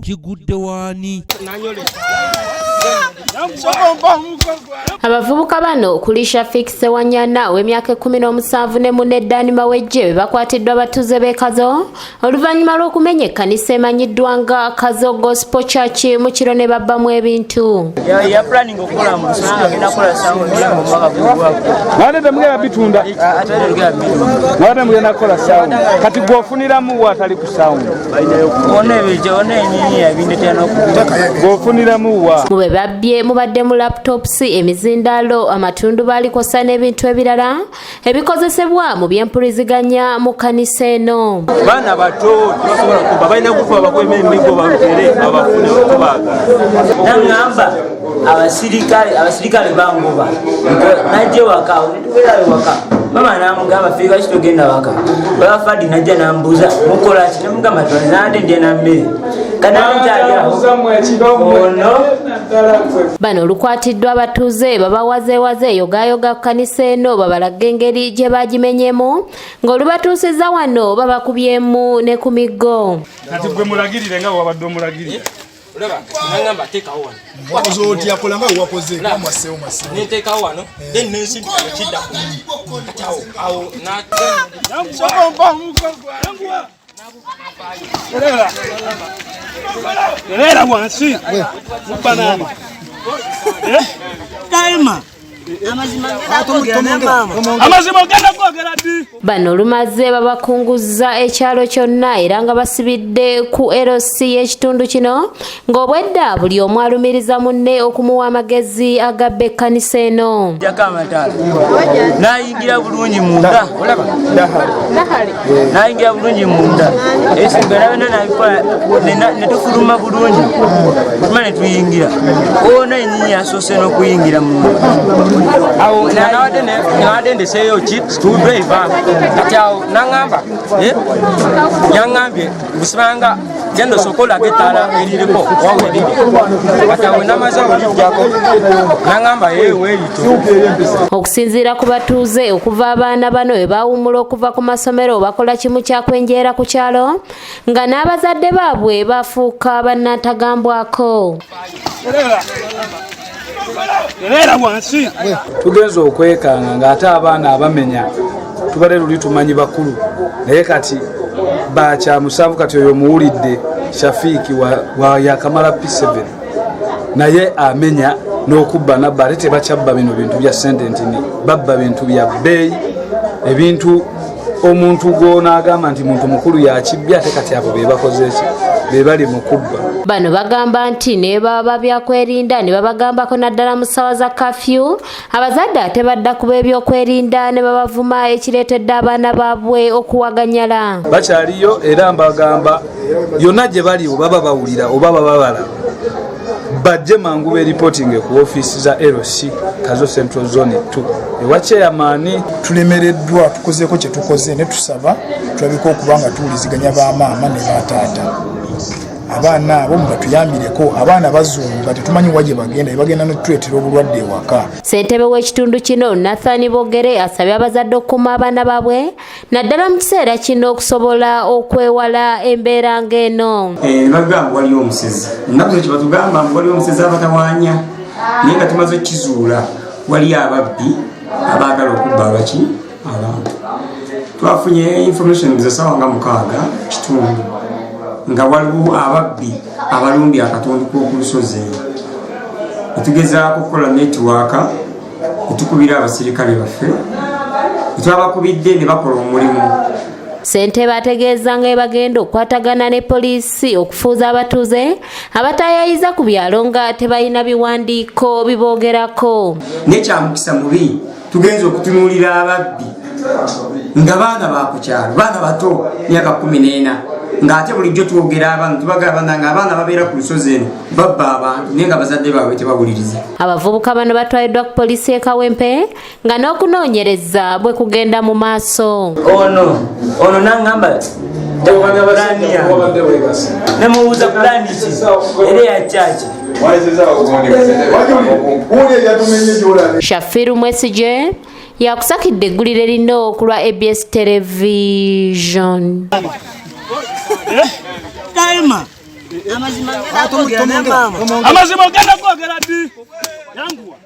kigudde waani. Abavubuka bano kulisha fikise wanyana w'emyaka 17 ne munne Dani Mawejje bakwatiddwa abatuuze b'e Kazo oluvannyuma lw'okumenya ekkanisa emanyiddwa nga Kazo Gospel Church mu kiro ne babbamu ebintu. Ya planning okukola mu kusanga agenda kukola sound mu mwaka gw'ogwako. Mwatete mugenda bitunda? Atwede lugenda bitunda. Mwatete mugenda kukola sound. Kati gwofuniramu watali ku sound. One ebyo one enyinyi yabindetera n'okubitaka. Gwofuniramu wa? Mube babbye mubadde mu laptops, emizindalo, amatundu balikosa n'ebintu ebirala ebikozesebwa mu byempuliziganya mu kanisa eno. Baana bato tebasobola kuba balina kufa bakwema emigo bamutere abafune okubaaga. Nangamba abasirikale bangoba najje waka netubera waka mama namugamba fika kitogenda waka bafadi najja nambuza mukola kiti namugamba tonzande ndye nammere bano olukwatiddwa abatuuze babawazeewaze yogayoga ku kanisa eno babalaga engeri gye bagimenyemu ng'olubatuusiza wano babakubyemu ne ku miggo. Kati gwe mulagirire nga wabadde omulagirire. Olaba nangamba teekawo wano. Wakoze oti akola nga wakoze amasewo masewo. Neteekawo wano then nensimbi kidda. Awo na Era wansi. Mubanani. Kaima amazima ogenda kwogera ddi. Bano olumaze babakunguza ekyalo kyonna era nga basibidde ku LC y'ekitundu kino ng'obwedda buli omu alumiriza munne okumuwa amagezi agabba ekkanisa eno. Jakamataala nayingira bulungi munda nayingira bulungi munda esimbera bena nabikola netufuluma bulungi tuma netuyingira ona enyinyi asoose n'okuyingira munda. awo nawadde ndeseeyo ki screwdriver kati awo nangamba yangambye busibanga genda osokolaga ettaala eririko waweriri kati awo namaze olijjako nangamba weerito. Okusinziira ku batuuze okuva abaana bano we baawummula okuva ku masomero bakola kimu kyakwenjeera ku kyalo nga n'abazadde baabwe bafuuka bannatagambwako. Era wansi. Tugenza okwekanga ng'ate abaana abamenya tubale luli tumanyi bakulu naye kati bakya musanvu kati oyo muwulidde Shafiki wa yakamala P7 naye amenya n'okubba nabba ate tebakyabba bino bintu bya sententini babba bintu bya bbeeyi ebintu omuntu gw'onaagamba nti muntu mukulu yakibbya ate kati abo be bakoze ki be bali mu kubba. Bano bagamba nti ne baba byakwerinda ne babagambako naddala mu ssaawa za kafyu abazadde ate badda kuba ebyokwerinda ne babavuma ekireetedde abaana baabwe okuwaganyala. Bakyaliyo era mbagamba yonna gye bali oba babawulira oba bababala bajje mangu be reporting ku office za LC Kazo Central Zone 2 ewa chairman. Tulemereddwa tukozeeko kye tukoze ne tusaba tulabika okubanga tuwuliziganya bamaama ne bataata abaana abo mubatuyambireko abaana bazunga tetumanyi waje bagenda netuleetera obulwadde ewaka. Ssentebe w'ekitundu kino Nathan Bogere asabye abazadde okukuuma abaana baabwe naddala mu kiseera kino okusobola okwewala embeera ng'eno. Bagamba waliyo omusezi ennaku zo kye batugamba waliyo omusezi abatawaanya naye nga tumaze kizuula waliyo ababbi abaagala okubba abantu. Twafunye information za ssaawa nga 6 kitundu nga waliwo ababbi abalumbye akatundu k'oku lusozi etugezaako okukola netiwaaka etukubira abasirikale baffe etwabakubidde ne bakola omulimu. Ssentebe ategeeza nga bagenda okukwatagana ne poliisi okufuuza abatuuze abatayayiza ku byalo nga tebalina biwandiiko biboogerako. Nekyamukisa mubi tugenza okutunuulira ababbi nga baana bakukyalo baana bato myaka 14 ng'ate bulijjo twogera abantu tubagamba nga abaana babeera ku lusozi eno babba abantu naye nga bazadde baabwe tebawuliriza. Abavubuka bano batwaliddwa ku poliisi e Kawempe nga n'okunoonyereza bwe kugenda mu maaso. Ono nangamba nemubuuza pulani ki era ya kyaki. Shafiru Mwesije yakusakidde eggulire lino ku lwa ABS Television. Kaima Amazima ogenda kwogera ddi yanguwa